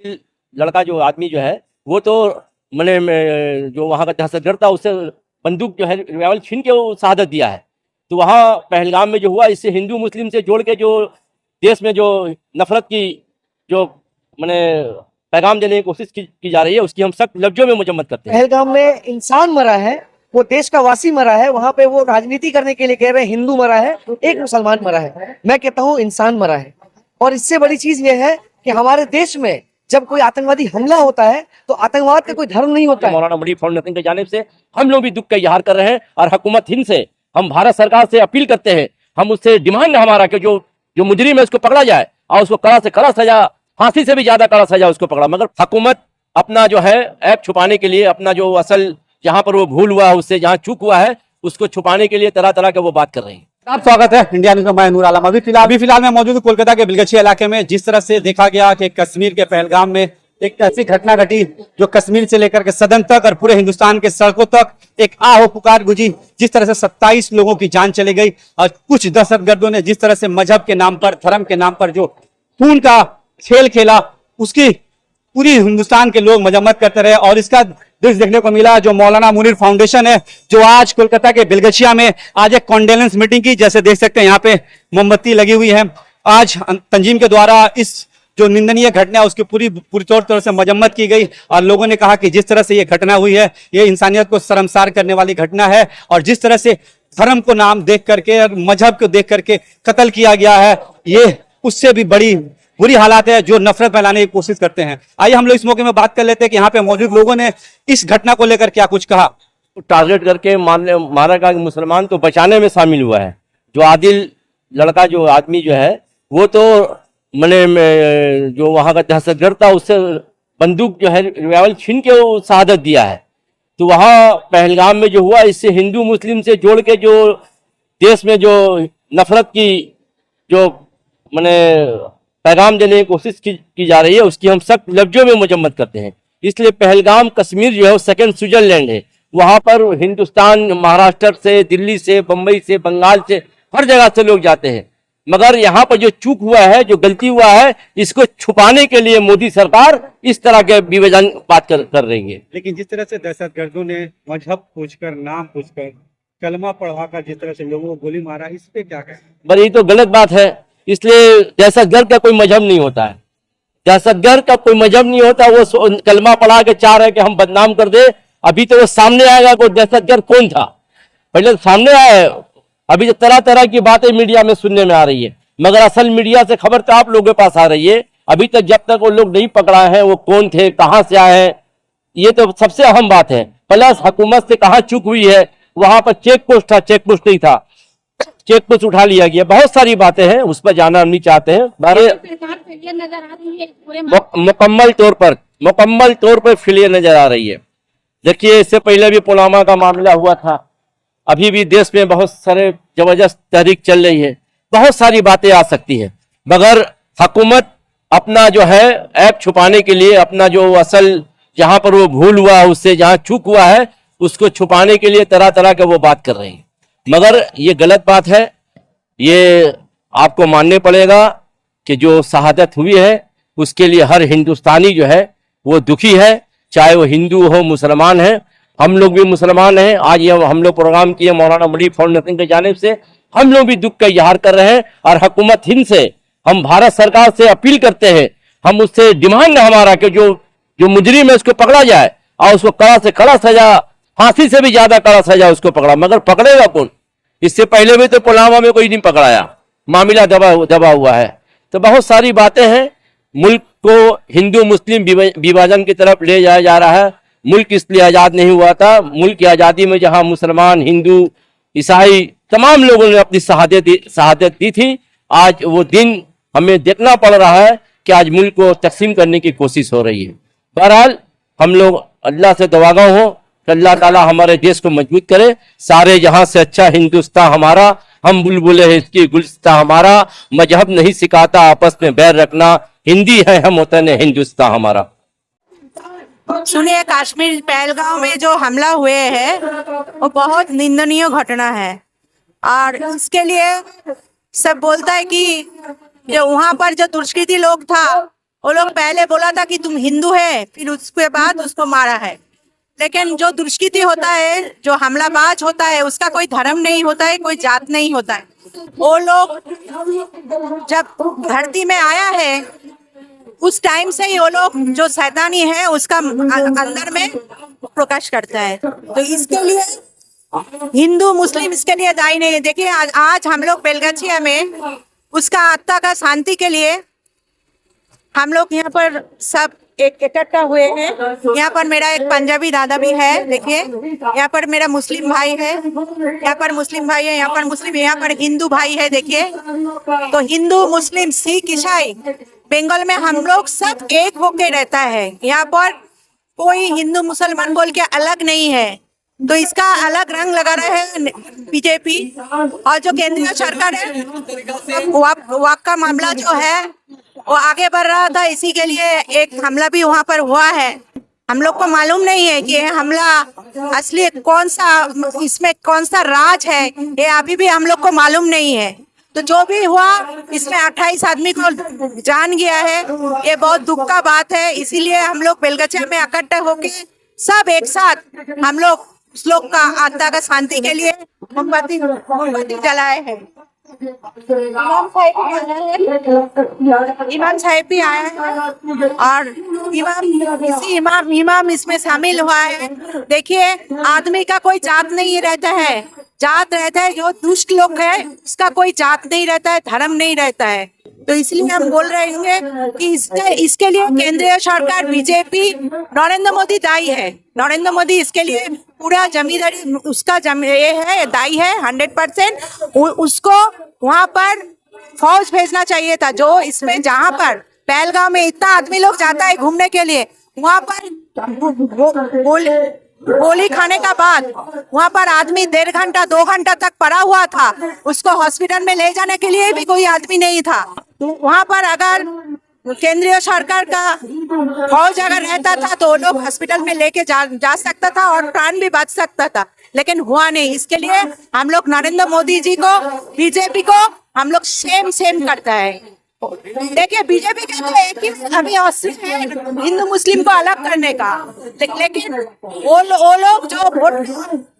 लड़का जो आदमी जो है वो तो मैंने जो वहाँ का दहशतगर्द था उससे बंदूक जो है रिवाल्वर छीन के वो शहादत दिया है। तो वहाँ पहलगाम में जो हुआ इससे हिंदू मुस्लिम से जोड़ के जो देश में जो नफरत की जो मैंने पैगाम देने की कोशिश की जा रही है उसकी हम सख्त लफ्जों में मजम्मत करते हैं। पहलगाम में इंसान मरा है, वो देश का वासी मरा है, वहां पे वो राजनीति करने के लिए कह रहे हैं हिंदू मरा है, एक मुसलमान मरा है। मैं कहता हूँ इंसान मरा है। और इससे बड़ी चीज ये है कि हमारे देश में जब कोई आतंकवादी हमला होता है तो आतंकवाद का कोई धर्म नहीं होता है। मौलाना मुनीर फाउंडेशन की जानिब से हम लोग भी दुख का इजहार कर रहे हैं और हुकूमत हिंद से हम भारत सरकार से अपील करते हैं, हम उससे डिमांड हमारा कि जो मुजरिम है उसको पकड़ा जाए और उसको कड़ा से कड़ा सजा, फांसी से भी ज्यादा कड़ा सजा उसको पकड़ा। मगर हुकूमत अपना जो है ऐप छुपाने के लिए, अपना जो असल जहां पर वो भूल हुआ है, उससे जहां चूक हुआ है उसको छुपाने के लिए तरह तरह के वो बात कर रही है। आप स्वागत है इंडिया न्यूज में। मैं नूर आलम। अभी फिलहाल मैं मौजूद हूँ कोलकाता के बिलगछी इलाके में। जिस तरह से देखा गया कि कश्मीर के पहलगाम में एक ऐसी घटना घटी जो कश्मीर से लेकर के सदन तक और पूरे हिंदुस्तान के सड़कों तक एक आहो पुकार गुजी। जिस तरह से 27 लोगों की जान चली गई और कुछ दहशतगर्दों ने जिस तरह से मजहब के नाम पर, धर्म के नाम पर जो खून का खेल खेला, उसकी पूरी हिंदुस्तान के लोग मजम्मत करते रहे। और इसका दृश्य देखने को मिला जो मौलाना मुनीर फाउंडेशन है, जो आज कोलकाता के बिलगछिया में आज एक कॉन्डोलेंस मीटिंग की। जैसे देख सकते हैं यहाँ पे मोमबत्ती लगी हुई है। आज तंजीम के द्वारा इस जो निंदनीय घटना है उसकी पूरी तौर से मजम्मत की गई और लोगों ने कहा कि जिस तरह से ये घटना हुई है ये इंसानियत को शर्मसार करने वाली घटना है। और जिस तरह से धर्म को नाम देख करके और मजहब को देख करके कत्ल किया गया है, ये उससे भी बड़ी बुरी हालात है जो नफरत फैलाने की कोशिश करते हैं। आइए हम लोग इस मौके में बात कर लेते हैं कि यहाँ पे मौजूद लोगों ने इस घटना को लेकर क्या कुछ कहा। टारगेट करके मारा गया मुसलमान को बचाने में शामिल हुआ है। जो आदिल लड़का जो आदमी जो है वो तो मैंने जो वहाँ का दहशतगर्द था उससे बंदूक जो है रिवाल्वर छीन के वो शहादत दिया है। तो वहाँ पहलगाम में जो हुआ इससे हिंदू मुस्लिम से जोड़ के जो देश में जो नफरत की जो मैंने पैगाम देने की कोशिश की जा रही है उसकी हम सख्त लफ्जों में मजम्मत करते हैं। इसलिए पहलगाम कश्मीर जो है वो सेकंड स्विट्जरलैंड है। वहाँ पर हिंदुस्तान, महाराष्ट्र से, दिल्ली से, बम्बई से, बंगाल से, हर जगह से लोग जाते हैं। मगर यहाँ पर जो चूक हुआ है, जो गलती हुआ है, इसको छुपाने के लिए मोदी सरकार इस तरह के विभाजन बात कर रही है। लेकिन जिस तरह से दहशतगर्दों ने मजहब पूछकर, नाम पूछकर, कलमा पढ़वाकर जिस तरह से लोगों को गोली मारा, इस पे क्या कहें? पर ये तो गलत बात है। इसलिए दहशतगर्द का कोई मजहब नहीं होता है। दहशतगर्द का कोई मजहब नहीं होता। वो कलमा पढ़ा के चाह रहे कि हम बदनाम कर दे। अभी तो वो सामने आएगा कोई दहशतगर्द कौन था, पहले तो सामने आए। अभी तो तरह तरह की बातें मीडिया में सुनने में आ रही है, मगर असल मीडिया से खबर तो आप लोगों के पास आ रही है। अभी तक जब तक वो लोग नहीं पकड़ा है, वो कौन थे, कहां से आए हैं, ये तो सबसे अहम बात है। प्लस हुकूमत से कहां चूक हुई है। वहां पर चेक पोस्ट था, चेक पोस्ट नहीं था, चेक पोस्ट उठा लिया गया। बहुत सारी बातें हैं, उस पर जाना हम नहीं चाहते हैं। मुकम्मल तौर पर फेलियर नजर आ रही है। देखिए, इससे पहले भी पुलवामा का मामला हुआ था। अभी भी देश में बहुत सारे जबरदस्त तहरीक चल रही है, बहुत सारी बातें आ सकती है। मगर हुकूमत अपना जो है ऐप छुपाने के लिए, अपना जो असल जहां पर वो भूल हुआ है, उससे जहां चूक हुआ है उसको छुपाने के लिए तरह तरह के वो बात कर रही है। मगर ये गलत बात है। ये आपको मानने पड़ेगा कि जो शहादत हुई है उसके लिए हर हिंदुस्तानी जो है वो दुखी है, चाहे वो हिंदू हो, मुसलमान है। हम लोग भी मुसलमान हैं। आज ये हम लोग प्रोग्राम किए मौलाना मुनीर फाउंडेशन की जानिब से, हम लोग भी दुख का इजहार कर रहे हैं और हुकूमत हिंद से हम भारत सरकार से अपील करते हैं, हम उससे डिमांड हमारा कि जो मुजरिम है उसको पकड़ा जाए और उसको कड़ा से कड़ा सजा, फांसी से भी ज्यादा कड़ा सजा उसको पकड़ा। मगर पकड़ेगा कौन? इससे पहले भी तो पुलवामा में कोई नहीं पकड़ाया, मामला दबा हुआ है। तो बहुत सारी बातें हैं। मुल्क को हिंदू मुस्लिम विभाजन की तरफ ले जाया जा रहा है। मुल्क इसलिए आजाद नहीं हुआ था। मुल्क की आजादी में जहां मुसलमान, हिंदू, ईसाई तमाम लोगों ने अपनी शहादत दी थी, आज वो दिन हमें देखना पड़ रहा है कि आज मुल्क को तकसीम करने की कोशिश हो रही है। बहरहाल हम लोग अल्लाह से दुआगो हो कि अल्लाह ताला हमारे देश को मजबूत करे। सारे जहां से अच्छा हिंदुस्तान हमारा, हम बुलबुले हैं इसकी गुलस्ता हमारा। मजहब नहीं सिखाता आपस में बैर रखना, हिंदी है हम वतन हिंदुस्तान हमारा। सुनिए, कश्मीर पहलगाम में जो हमला हुए है वो बहुत निंदनीय घटना है और इसके लिए सब बोलता है कि जो वहां पर जो दुष्कृति लोग था वो लोग पहले बोला था कि तुम हिंदू है, फिर उसके बाद उसको मारा है। लेकिन जो दुष्कृति होता है, जो हमलाबाज होता है, उसका कोई धर्म नहीं होता है, कोई जात नहीं होता है। वो लोग जब धरती में आया है उस टाइम से ही वो लोग जो शैतानी है उसका अंदर में प्रकाश करता है। तो इसके लिए हिंदू मुस्लिम इसके लिए दायी नहीं है। देखिए आज हम लोग बेलगाछिया में उसका आत्मा का शांति के लिए हम लोग यहाँ पर सब एक इकट्ठा हुए हैं। यहाँ पर मेरा एक पंजाबी दादा भी है, देखिए यहाँ पर मेरा मुस्लिम भाई है, यहाँ पर मुस्लिम भाई है, यहाँ पर मुस्लिम, यहाँ पर हिंदू भाई है। देखिए तो हिंदू मुस्लिम सिख ईसाई बंगाल में हम लोग सब एक होके रहता है। यहाँ पर कोई हिंदू मुसलमान बोल के अलग नहीं है। तो इसका अलग रंग लगा रहे हैं बीजेपी और जो केंद्रीय सरकार है। वक्त का मामला जो है वो आगे बढ़ रहा था, इसी के लिए एक हमला भी वहाँ पर हुआ है। हम लोग को मालूम नहीं है कि ये हमला असली कौन सा, इसमें कौन सा राज है, ये अभी भी हम लोग को मालूम नहीं है। तो जो भी हुआ इसमें 28 आदमी को जान गया है, ये बहुत दुख का बात है। इसीलिए हम लोग बेलगाछिया में इकट्ठे होके सब एक साथ हम लोग उस लोग का आत्मा का शांति के लिए मोमबत्ती जलाए हैं। इमाम साहिब भी आया है और इमाम इसमें शामिल हुआ है। देखिए आदमी का कोई जात नहीं रहता है, जात रहता है जो दुष्ट लोग है उसका कोई जात नहीं रहता है, धर्म नहीं रहता है। तो इसलिए हम बोल रहे हैं कि इसके लिए केंद्रीय सरकार बीजेपी नरेंद्र मोदी दायी है। नरेंद्र मोदी इसके लिए पूरा जमींदारी उसका ये है, दायी है 100%। उसको वहां पर फौज भेजना चाहिए था। जो इसमें जहां पर पहलगाम में इतना आदमी लोग जाता है घूमने के लिए, वहां पर गोली खाने का बाद वहां पर आदमी 1.5 घंटा 2 घंटा तक पड़ा हुआ था। उसको हॉस्पिटल में ले जाने के लिए भी कोई आदमी नहीं था। तो वहां पर अगर केंद्रीय सरकार का फौज अगर रहता था तो लोग हॉस्पिटल में लेके जा सकता था और प्राण भी बच सकता था, लेकिन हुआ नहीं। इसके लिए हम लोग नरेंद्र मोदी जी को, बीजेपी को हम लोग सेम करता है। देखिए बीजेपी कहते हैं कि अभी अवसर है हिंदू मुस्लिम को अलग करने का, लेकिन वो लोग जो वोट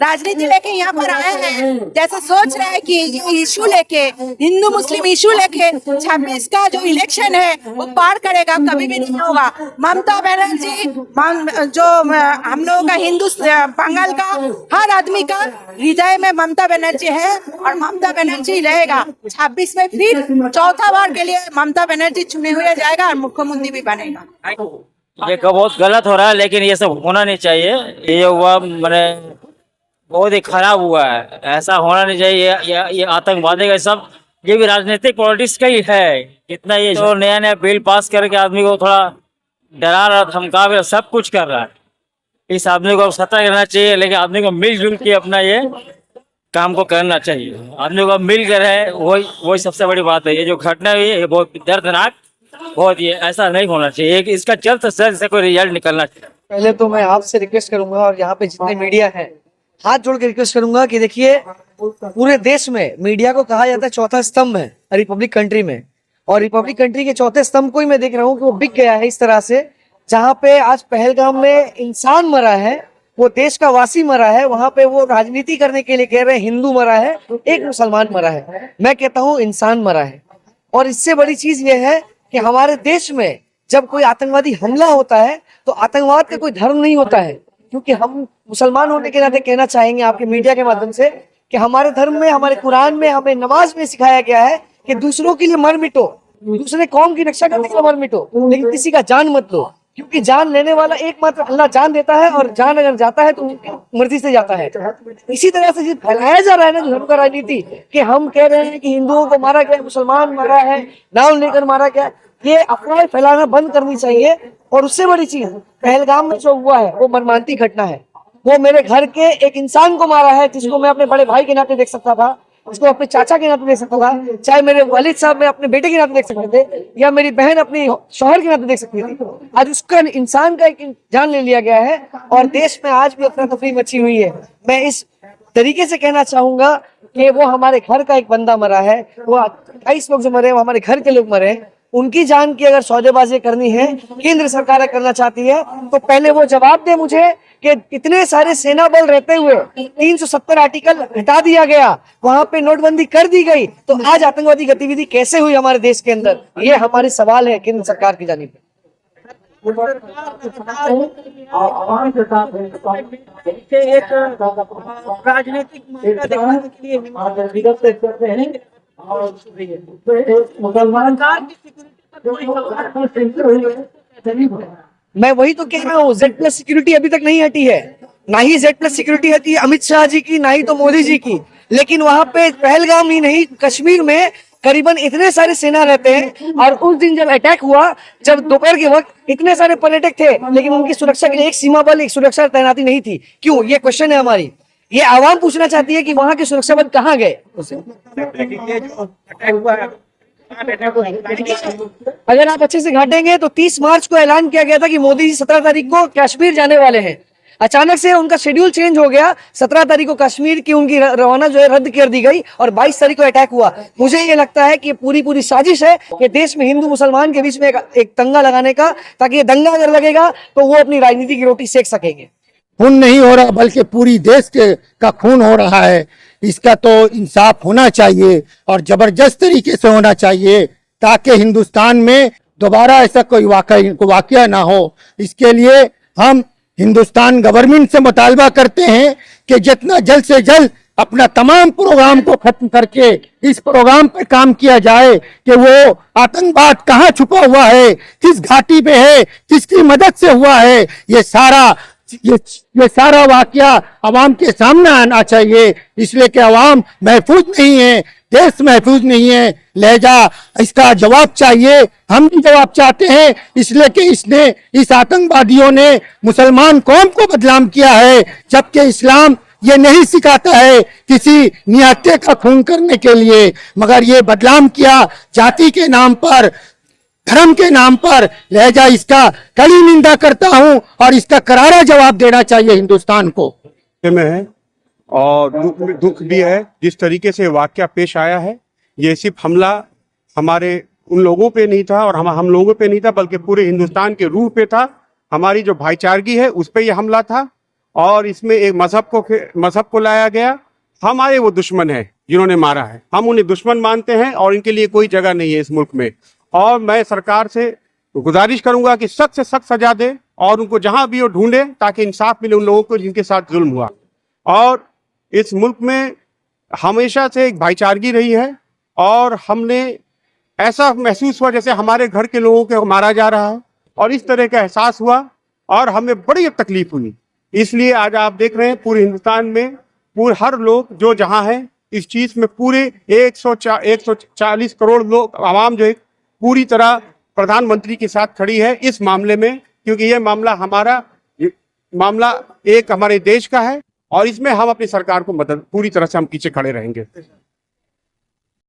राजनीति लेके यहाँ पर आए हैं, जैसे सोच रहे हैं कि इशू लेके, हिंदू मुस्लिम इशू लेके 26 का जो इलेक्शन है वो पार करेगा, कभी भी नहीं होगा। ममता बनर्जी जो हम लोगों का हिंदू बंगाल का हर आदमी का हृदय में ममता बनर्जी है और ममता बनर्जी रहेगा। 26 में फिर चौथा बार के लिए ममता बनर्जी चुने हुए जाएगा और मुख्यमंत्री भी बनेगा। ये बहुत गलत हो रहा है, लेकिन ये सब होना नहीं चाहिए। ये हुआ मैंने बहुत ही खराब हुआ है, ऐसा होना नहीं चाहिए। ये आतंकवादी का सब, ये भी राजनीतिक पॉलिटिक्स का ही है। कितना ये जो नया बिल पास करके आदमी को थोड़ा डरा रहा, धमका रहा, सब कुछ कर रहा है। इस आदमी को सतर्क रहना चाहिए, लेकिन आदमी को मिलजुल के अपना ये काम को करना चाहिए। आदमी को मिल कर है, वही सबसे बड़ी बात है। ये जो घटना हुई है ये बहुत दर्दनाक, बहुत ये ऐसा नहीं होना चाहिए। इसका जल्द से जल्द से कोई रिजल्ट निकलना चाहिए। पहले तो मैं आपसे रिक्वेस्ट करूंगा और यहाँ पे जितने मीडिया है हाथ जोड़ के रिक्वेस्ट करूंगा कि देखिए पूरे देश में मीडिया को कहा जाता है चौथा स्तंभ है रिपब्लिक कंट्री में, और रिपब्लिक कंट्री के चौथे स्तंभ को ही मैं देख रहा हूँ कि वो बिक गया है इस तरह से। जहाँ पे आज पहलगाम में इंसान मरा है, वो देश का वासी मरा है, वहां पे वो राजनीति करने के लिए कह रहे हैं हिंदू मरा है, एक मुसलमान मरा है। मैं कहता हूँ इंसान मरा है। और इससे बड़ी चीज ये है कि हमारे देश में जब कोई आतंकवादी हमला होता है तो आतंकवाद का कोई धर्म नहीं होता है। क्योंकि हम मुसलमान होने के नाते कहना चाहेंगे आपके मीडिया के माध्यम से कि हमारे धर्म में, हमारे कुरान में, हमें नमाज में सिखाया गया है कि दूसरों के लिए मर मिटो, दूसरे कौम की रक्षा करने के लिए मर मिटो, लेकिन किसी का जान मत लो। क्योंकि जान लेने वाला एकमात्र अल्लाह जान देता है, और जान अगर जाता है तो उनकी मर्जी से जाता है। इसी तरह से फैलाया जा रहा है ना धर्म का राजनीति, कि हम कह रहे हैं कि हिंदुओं को मारा गया, मुसलमान मरा है, नाम लेकर मारा गया, ये अफवाह फैलाना बंद करनी चाहिए। और उससे बड़ी चीज पहलगाम में जो हुआ है वो मर्मांतिक घटना है। वो मेरे घर के एक इंसान को मारा है, जिसको मैं अपने बड़े भाई के नाते देख सकता था, उसको अपने चाचा के नाते देख सकता था, चाहे मेरे वालिद साहब में अपने बेटे के नाते देख सकते थे, या मेरी बहन अपनी शौहर के नाते देख सकती थी। आज उसका इंसान का एक जान ले लिया गया है और देश में आज भी अफरा तफरी मची हुई है। मैं इस तरीके से कहना चाहूंगा कि वो हमारे घर का एक बंदा मरा है, वो 28 लोग जो मरे वो हमारे घर के लोग मरे। उनकी जान की अगर सौदेबाजी करनी है, केंद्र सरकार करना चाहती है, तो पहले वो जवाब दे मुझे कि इतने सारे सेना बल रहते हुए 370 आर्टिकल हटा दिया गया, वहां पे नोटबंदी कर दी गई, तो आज आतंकवादी गतिविधि कैसे हुई हमारे देश के अंदर? ये हमारे सवाल है केंद्र सरकार की जानिब पे। राजनीतिक मामला दिखाने के लिए मैं वही तो कह रहा हूँ, Z+ सिक्योरिटी अभी तक नहीं हटी है, ना ही Z+ सिक्योरिटी हटी है अमित शाह जी की, ना ही तो मोदी जी की। लेकिन वहां पे पहलगाम ही नहीं, कश्मीर में करीबन इतने सारे सेना रहते हैं, और उस दिन जब अटैक हुआ, जब दोपहर के वक्त इतने सारे पर्यटक थे, लेकिन उनकी सुरक्षा के लिए एक सीमा बल, एक सुरक्षा तैनाती नहीं थी। क्यों? ये क्वेश्चन है हमारी। ये आवाम पूछना चाहती है कि वहां के सुरक्षा बल कहाँ गए। अगर आप अच्छे से घाटेंगे तो 30 मार्च को ऐलान किया गया था कि मोदी जी 17 तारीख को कश्मीर जाने वाले हैं। अचानक से उनका शेड्यूल चेंज हो गया, 17 तारीख को कश्मीर की उनकी रवाना जो है रद्द कर दी गई, और 22 तारीख को अटैक हुआ। मुझे ये लगता है कि पूरी साजिश है कि देश में हिंदू मुसलमान के बीच में एक दंगा लगाने का, ताकि ये दंगा अगर लगेगा तो वो अपनी राजनीति की रोटी सेक सकेंगे। खून नहीं हो रहा बल्कि पूरी देश का खून हो रहा है। इसका तो इंसाफ होना चाहिए और जबरदस्त तरीके से होना चाहिए, ताकि हिंदुस्तान में दोबारा ऐसा कोई वाकया ना हो। इसके लिए हम हिंदुस्तान गवर्नमेंट से मुतालबा करते हैं कि जितना जल्द से जल्द अपना तमाम प्रोग्राम को खत्म करके इस प्रोग्राम पर काम किया जाए कि वो आतंकवाद कहाँ छुपा हुआ है, किस घाटी पे है, किसकी मदद से हुआ है, ये सारा वाकया अवाम के सामने आना चाहिए। इसलिए कि अवाम महफूज नहीं है, देश महफूज नहीं है, लहजा इसका जवाब चाहिए। हम भी जवाब चाहते हैं, इसलिए कि इस आतंकवादियों ने मुसलमान कौम को बदनाम किया है, जबकि इस्लाम ये नहीं सिखाता है किसी निहत्थे का खून करने के लिए, मगर ये बदनाम किया जाति के नाम पर, धर्म के नाम पर। लहजा इसका कड़ी निंदा करता हूं और इसका करारा जवाब देना चाहिए हिंदुस्तान को। में है और दुख भी है जिस तरीके से वाकया पेश आया है। ये सिर्फ हमला हमारे उन लोगों पे नहीं था और हम लोगों पे नहीं था, बल्कि पूरे हिंदुस्तान के रूह पे था। हमारी जो भाईचारगी है उस पे ये हमला था, और इसमें एक मजहब को लाया गया। हमारे वो दुश्मन है जिन्होंने मारा है, हम उन्हें दुश्मन मानते हैं और इनके लिए कोई जगह नहीं है इस मुल्क में। और मैं सरकार से गुजारिश करूंगा कि सख्त से सख्त सजा दे और उनको जहां भी वो ढूंढे, ताकि इंसाफ मिले उन लोगों को जिनके साथ जुल्म हुआ। और इस मुल्क में हमेशा से एक भाईचारगी रही है, और हमने ऐसा महसूस हुआ जैसे हमारे घर के लोगों को मारा जा रहा है, और इस तरह का एहसास हुआ और हमें बड़ी तकलीफ हुई। इसलिए आज आप देख रहे हैं पूरे हिंदुस्तान में पूरे हर लोग जो जहां है इस चीज में पूरे 140 करोड़ लोग आवाम जो है पूरी तरह प्रधानमंत्री के साथ खड़ी है इस मामले में, क्योंकि ये मामला एक हमारे देश का है, और इसमें हम अपनी सरकार को मदद पूरी तरह से हम पीछे खड़े रहेंगे।